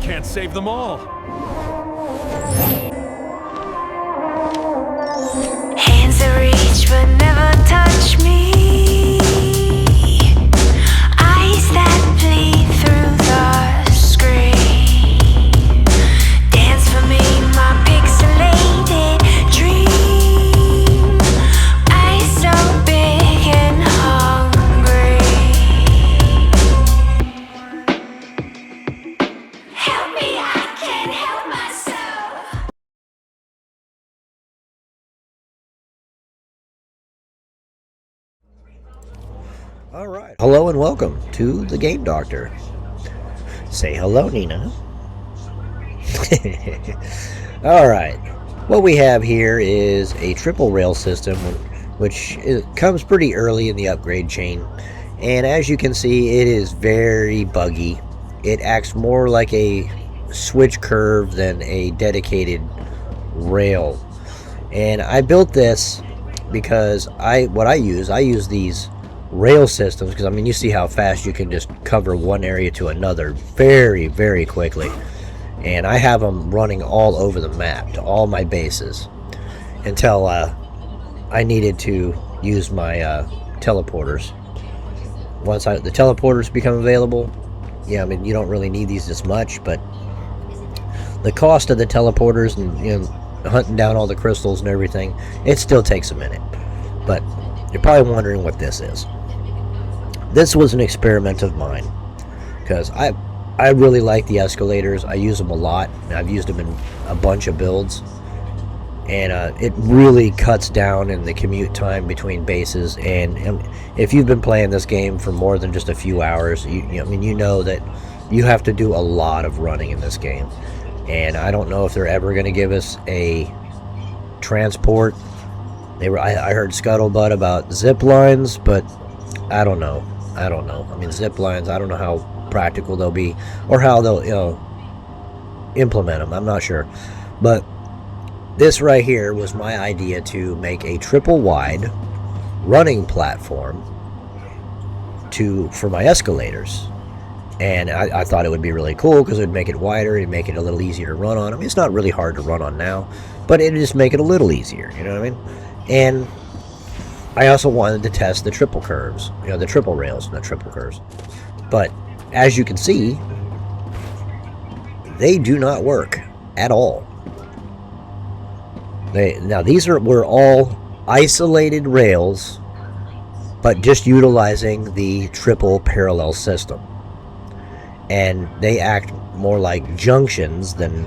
can't save them all. Hands that reach but never touch me. Eyes that bleed through the screen. Dance for me, my pixelated dream. Eyes so big and hungry. Help me, I can't help myself. Alright, hello and welcome to the Game Doctor. Say hello, Nina. Alright, what we have here is a triple rail system, which comes pretty early in the upgrade chain. And as you can see, it is very buggy. It acts more like a switch curve than a dedicated rail. And I built this because I use these rail systems because I mean you see how fast you can just cover one area to another very, very quickly, and I have them running all over the map to all my bases until I needed to use my teleporters. Once the teleporters become available, yeah, I mean you don't really need these as much, but the cost of the teleporters and hunting down all the crystals and everything, it still takes a minute. But you're probably wondering what this is. This was an experiment of mine because I really like the escalators. I use them a lot. I've used them in a bunch of builds, and it really cuts down in the commute time between bases. And if you've been playing this game for more than just a few hours, you know that you have to do a lot of running in this game. And I don't know if they're ever going to give us a transport. I heard scuttlebutt about zip lines, but I don't know. I mean, zip lines, I don't know how practical they'll be or how they'll implement them. I'm not sure. But this right here was my idea to make a triple wide running platform for my escalators. And I thought it would be really cool because it would make it wider, it'd make it a little easier to run on. I mean, it's not really hard to run on now, but it'd just make it a little easier, you know what I mean? And I also wanted to test the triple curves, the triple rails, not triple curves. But as you can see, they do not work at all. These were all isolated rails, but just utilizing the triple parallel system. And they act more like junctions than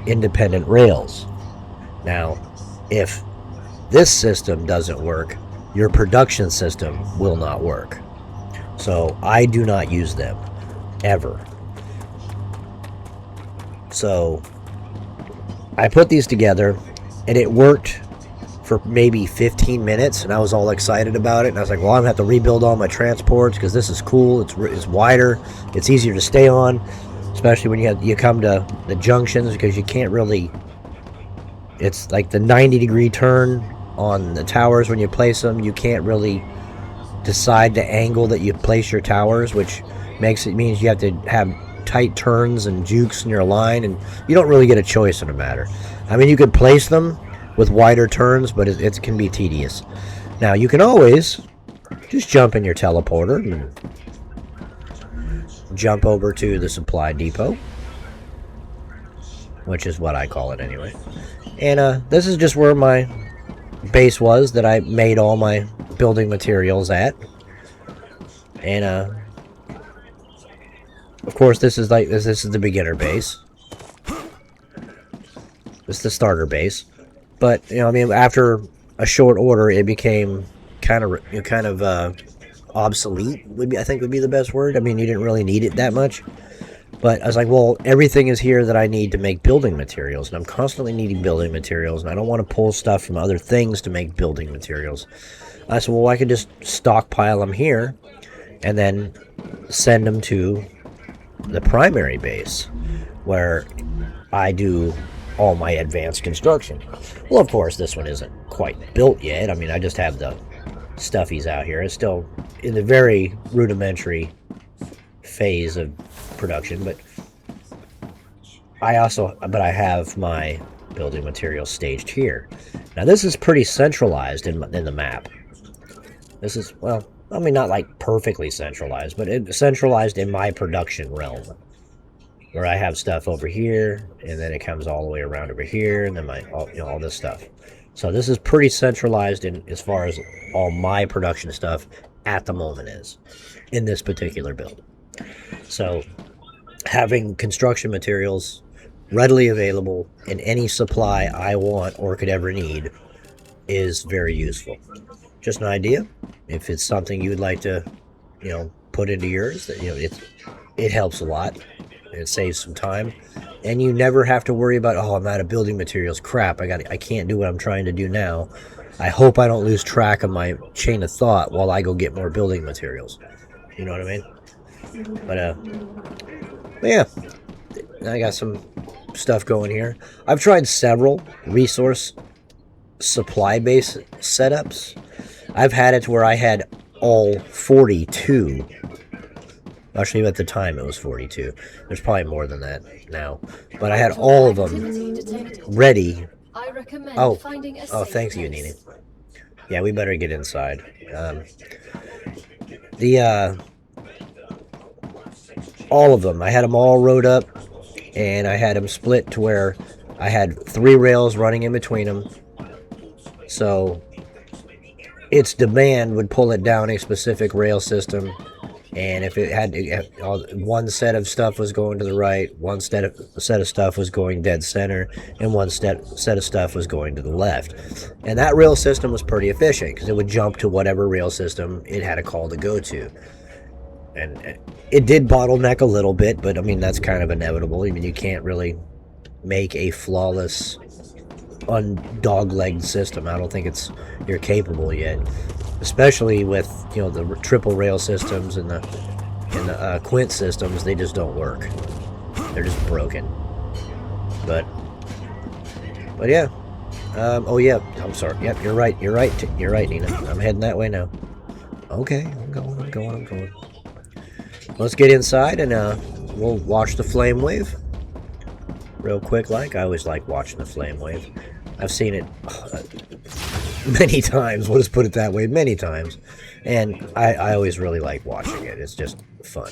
independent rails. Now, if this system doesn't work, your production system will not work. So I do not use them ever. So I put these together and it worked for maybe 15 minutes, and I was all excited about it, and I was like, well, I'm gonna have to rebuild all my transports because this is cool. It's wider, it's easier to stay on, especially when you come to the junctions, because you can't really, it's like the 90-degree turn on the towers when you place them. You can't really decide the angle that you place your towers, which means you have to have tight turns and jukes in your line, and you don't really get a choice in the matter. I mean, you could place them with wider turns, but it can be tedious. Now, you can always just jump in your teleporter and jump over to the supply depot, which is what I call it anyway. And this is just where my base was that I made all my building materials at. And of course, this is the beginner base. This is the starter base. But I mean, after a short order, it became kind of obsolete. I think would be the best word. I mean, you didn't really need it that much. But I was like, well, everything is here that I need to make building materials, and I'm constantly needing building materials, and I don't want to pull stuff from other things to make building materials. I said, well, I could just stockpile them here, and then send them to the primary base, where I do all my advanced construction. Well, of course, this one isn't quite built yet. I mean, I just have the stuffies out here. It's still in the very rudimentary phase of production, but but I have my building materials staged here. Now this is pretty centralized in the map. This is, well, I mean, not like perfectly centralized, but it's centralized in my production realm, where I have stuff over here, and then it comes all the way around over here, and then all this stuff. So this is pretty centralized in as far as all my production stuff at the moment is in this particular build. So having construction materials readily available in any supply I want or could ever need is very useful. Just an idea. If it's something you'd like to, put into yours, that it helps a lot. It saves some time, and you never have to worry about, oh, I'm out of building materials. Crap, I can't do what I'm trying to do now. I hope I don't lose track of my chain of thought while I go get more building materials. You know what I mean? But yeah, I got some stuff going here. I've tried several resource supply base setups. I've had it where I had all 42. Actually, at the time it was 42. There's probably more than that now. But I had all of them ready. Oh, thanks you, Nina. Yeah, we better get inside. All of them. I had them all rode up, and I had them split to where I had 3 rails running in between them. So its demand would pull it down a specific rail system, and if it had one set of stuff was going to the right, one set of stuff was going dead center, and one set of stuff was going to the left. And that rail system was pretty efficient because it would jump to whatever rail system it had a call to go to. And it did bottleneck a little bit, but I mean, that's kind of inevitable. I mean, you can't really make a flawless undog-legged system. I don't think you're capable yet, especially with the triple rail systems and the quint systems. They just don't work. They're just broken. But yeah. Oh yeah, I'm sorry. Yep, you're right, Nina. I'm heading that way now. Okay, I'm going. Let's get inside and we'll watch the flame wave real quick. I always like watching the flame wave. I've seen it many times. We'll just put it that way, many times. And I always really like watching it. It's just fun.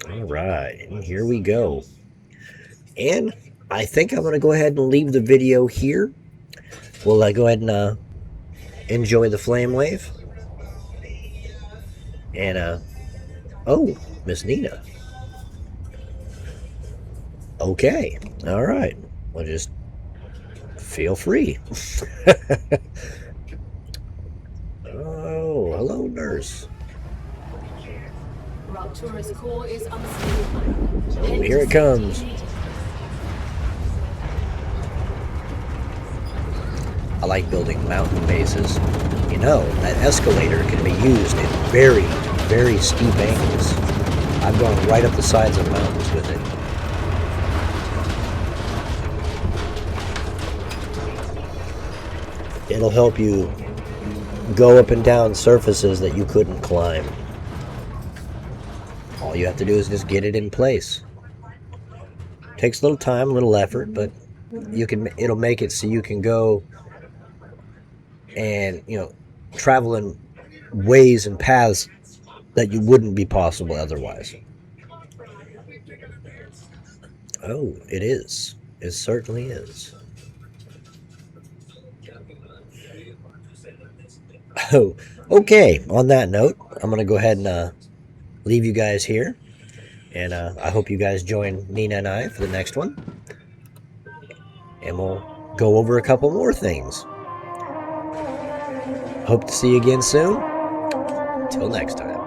Alright, and here we go. And I think I'm going to go ahead and leave the video here. We'll go ahead and enjoy the flame wave. And, oh, Miss Nina. Okay, all right. Well, just feel free. Oh, hello, nurse. Oh, here it comes. I like building mountain bases. That escalator can be used in very, very steep angles. I've gone right up the sides of mountains with it. It'll help you go up and down surfaces that you couldn't climb. All you have to do is just get it in place. Takes a little time, a little effort, but it'll make it so you can go and travel in ways and paths that you wouldn't be possible otherwise. Oh, it is. It certainly is. Oh, okay. On that note, I'm going to go ahead and leave you guys here. And I hope you guys join Nina and I for the next one. And we'll go over a couple more things. Hope to see you again soon. Till next time.